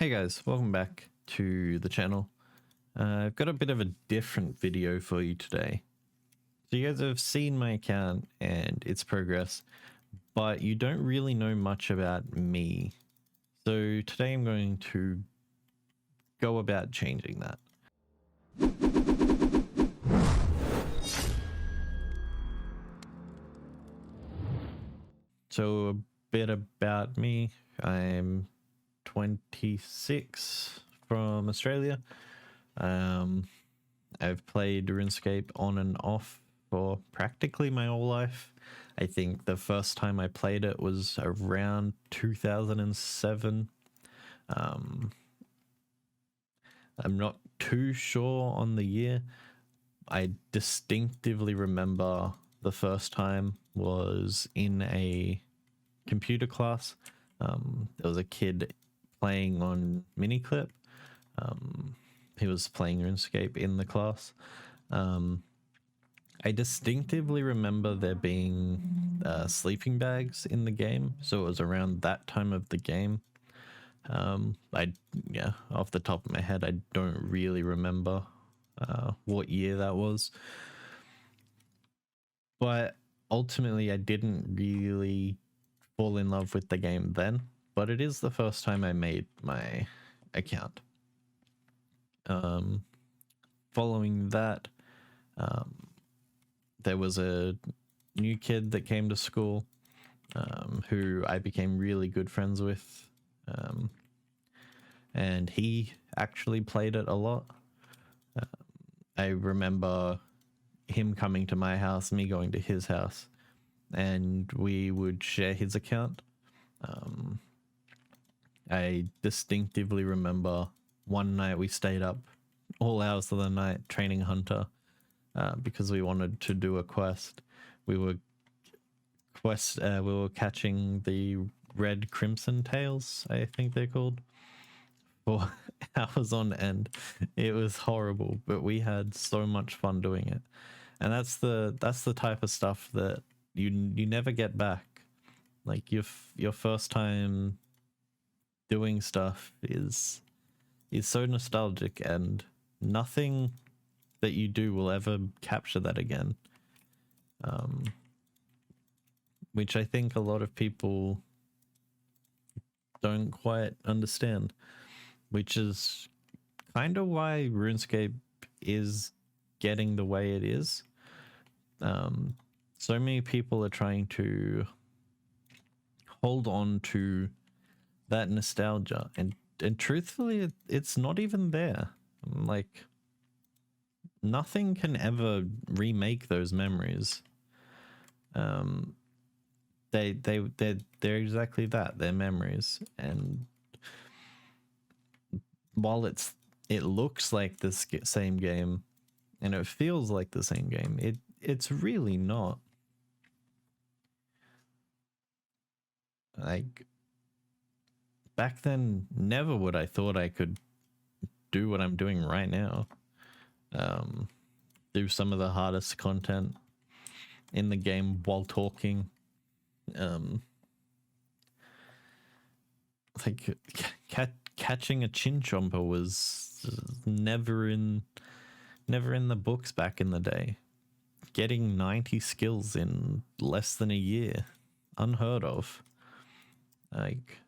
Hey guys, welcome back to the channel. I've got a bit of a different video for you today. So you guys have seen my account and its progress, but you don't really know much about me. So today I'm going to go about changing that. So a bit about me. I'm 26 from Australia. I've played Runescape on and off for practically my whole life. I think the first time I played it was around 2007. I'm not too sure on the year. I distinctively remember the first time was in a computer class. There was a kid playing on Miniclip. He was playing RuneScape in the class. I distinctively remember there being sleeping bags in the game, so it was around that time of the game. Yeah, off the top of my head, I don't really remember what year that was. But ultimately, I didn't really fall in love with the game then, but it is the first time I made my account. Following that, there was a new kid that came to school who I became really good friends with, and he actually played it a lot. I remember him coming to my house, me going to his house, and we would share his account. I distinctively remember one night we stayed up all hours of the night training Hunter because we wanted to do a quest. We were catching the red crimson tails, I think they're called, for hours on end. It was horrible, but we had so much fun doing it. And that's the type of stuff that you never get back. Like your first time doing stuff is so nostalgic, and nothing that you do will ever capture that again. Which I think a lot of people don't quite understand, which is kind of why RuneScape is getting the way it is. So many people are trying to hold on to that nostalgia, and truthfully, it's not even there. Like, nothing can ever remake those memories. They're exactly that. They're memories, and while it looks like the same game and it feels like the same game, it's really not. Like, back then, never would I thought I could do what I'm doing right now. Do some of the hardest content in the game while talking. Like catching a chin chomper was never in the books back in the day. Getting 90 skills in less than a year, unheard of. Like,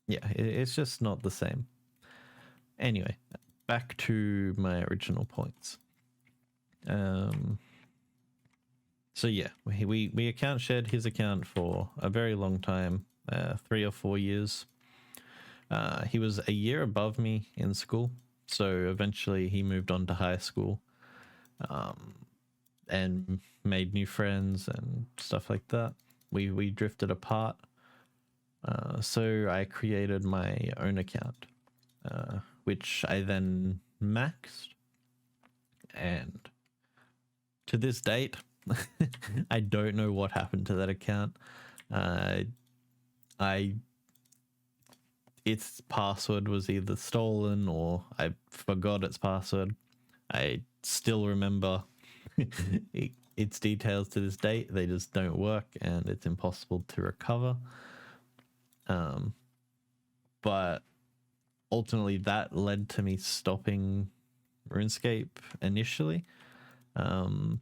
yeah, it's just not the same. Anyway, back to my original points. So yeah, we account shared his account for a very long time, 3 or 4 years. He was a year above me in school, so eventually he moved on to high school, and made new friends and stuff like that. We drifted apart, so I created my own account, which I then maxed, and to this date, I don't know what happened to that account. Its password was either stolen or I forgot its password. I still remember its details to this date. They just don't work, and it's impossible to recover. But ultimately that led to me stopping RuneScape initially. I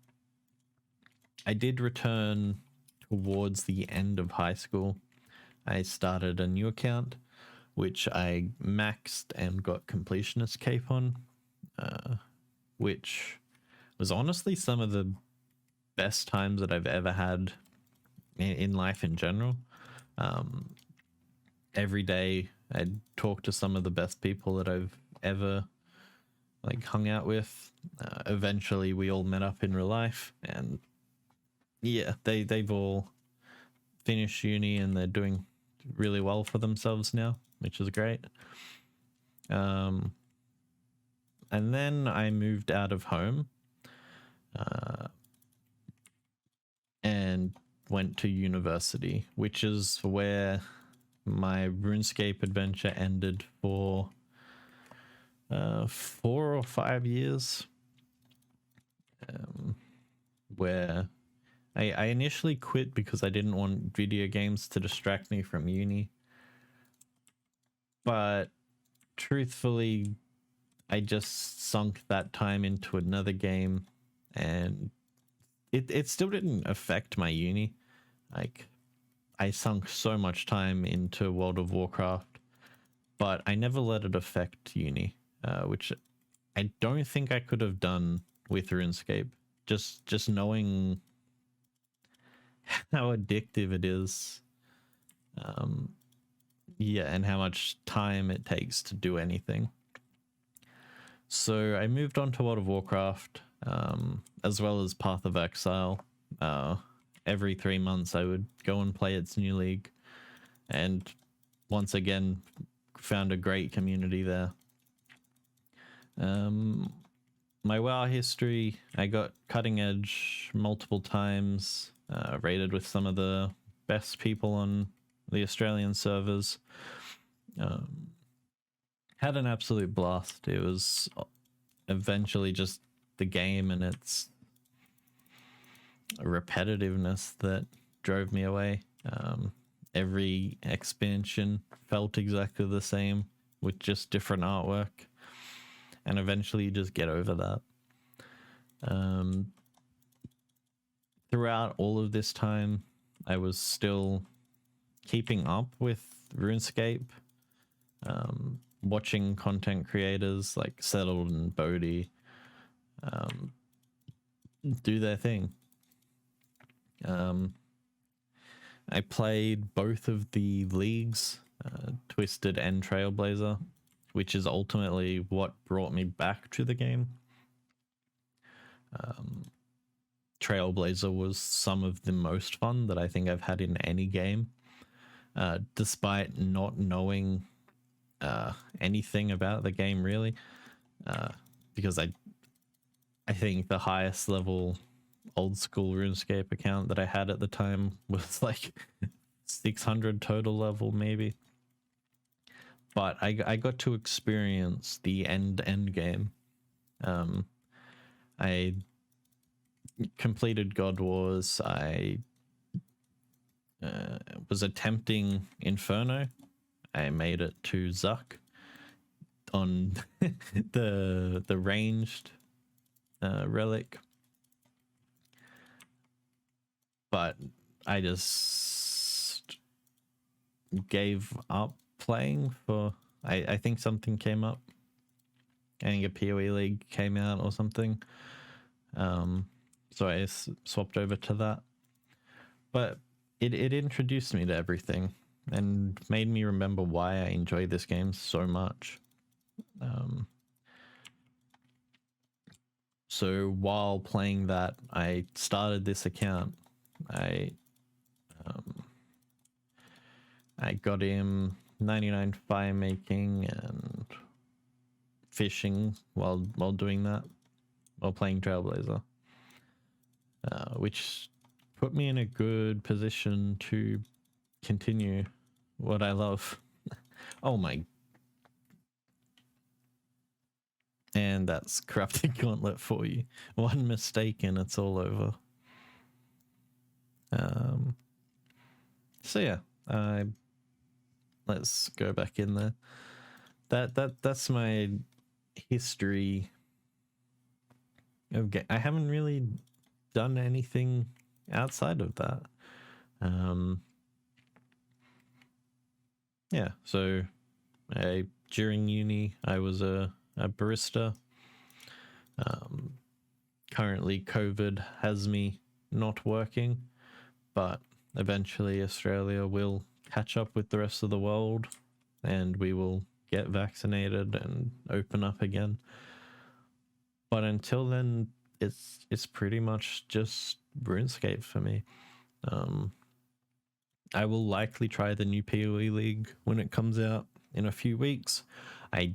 did return towards the end of high school. I started a new account, which I maxed and got completionist cape on, which was honestly some of the best times that I've ever had in life in general. Every day I'd talk to some of the best people that I've ever like hung out with. Eventually we all met up in real life, and yeah, they've all finished uni and they're doing really well for themselves now, which is great. And then I moved out of home and went to university, which is where my RuneScape adventure ended for 4 or 5 years, where I initially quit because I didn't want video games to distract me from uni. But truthfully, I just sunk that time into another game, and it still didn't affect my uni. Like, I sunk so much time into World of Warcraft, but I never let it affect uni, which I don't think I could have done with RuneScape. Just knowing how addictive it is, yeah, and how much time it takes to do anything. So I moved on to World of Warcraft, as well as Path of Exile. Every 3 months I would go and play its new league, and once again found a great community there. My WoW history, I got cutting edge multiple times, rated with some of the best people on the Australian servers. Had an absolute blast. It was eventually just the game and its repetitiveness that drove me away. Every expansion felt exactly the same with just different artwork, and eventually you just get over that. Throughout all of this time, I was still keeping up with RuneScape, watching content creators like Settled and Bodhi do their thing. I played both of the leagues, Twisted and Trailblazer, which is ultimately what brought me back to the game. Trailblazer was some of the most fun that I think I've had in any game, despite not knowing anything about the game really, because I think the highest level old school RuneScape account that I had at the time was like 600 total level maybe. But I got to experience the end game. I completed God Wars. I was attempting Inferno. I made it to Zuck on the ranged relic, but I just gave up playing for I think something came up. I think a PoE league came out or something, so I swapped over to that. But it introduced me to everything and made me remember why I enjoy this game so much. So while playing that, I started this account. I got him 99 fire making and fishing while doing that, while playing Trailblazer, which put me in a good position to continue what I love. Oh my. And that's Corrupted Gauntlet for you. One mistake and it's all over. So yeah, let's go back in there. that's my history of I haven't really done anything outside of that. Yeah, so during uni I was a barista. Currently COVID has me not working, but eventually Australia will catch up with the rest of the world and we will get vaccinated and open up again. But until then, it's pretty much just RuneScape for me. I will likely try the new PoE League when it comes out in a few weeks. I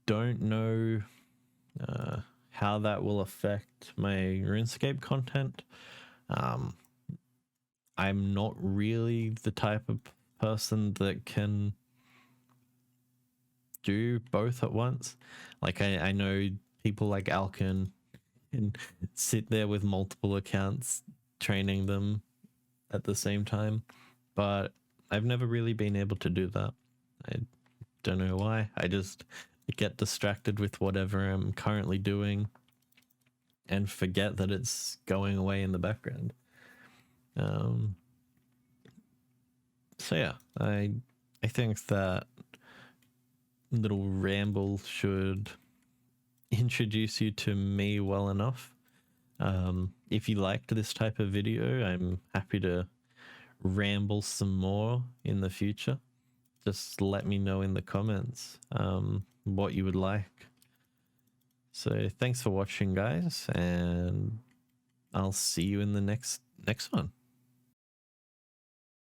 don't know how that will affect my RuneScape content. I'm not really the type of person that can do both at once. Like I know people like Alkin and sit there with multiple accounts training them at the same time, but I've never really been able to do that. I don't know why. I just get distracted with whatever I'm currently doing and forget that it's going away in the background. So yeah, I think that little ramble should introduce you to me well enough. If you liked this type of video, I'm happy to ramble some more in the future. Just let me know in the comments what you would like. So thanks for watching, guys, and I'll see you in the next one.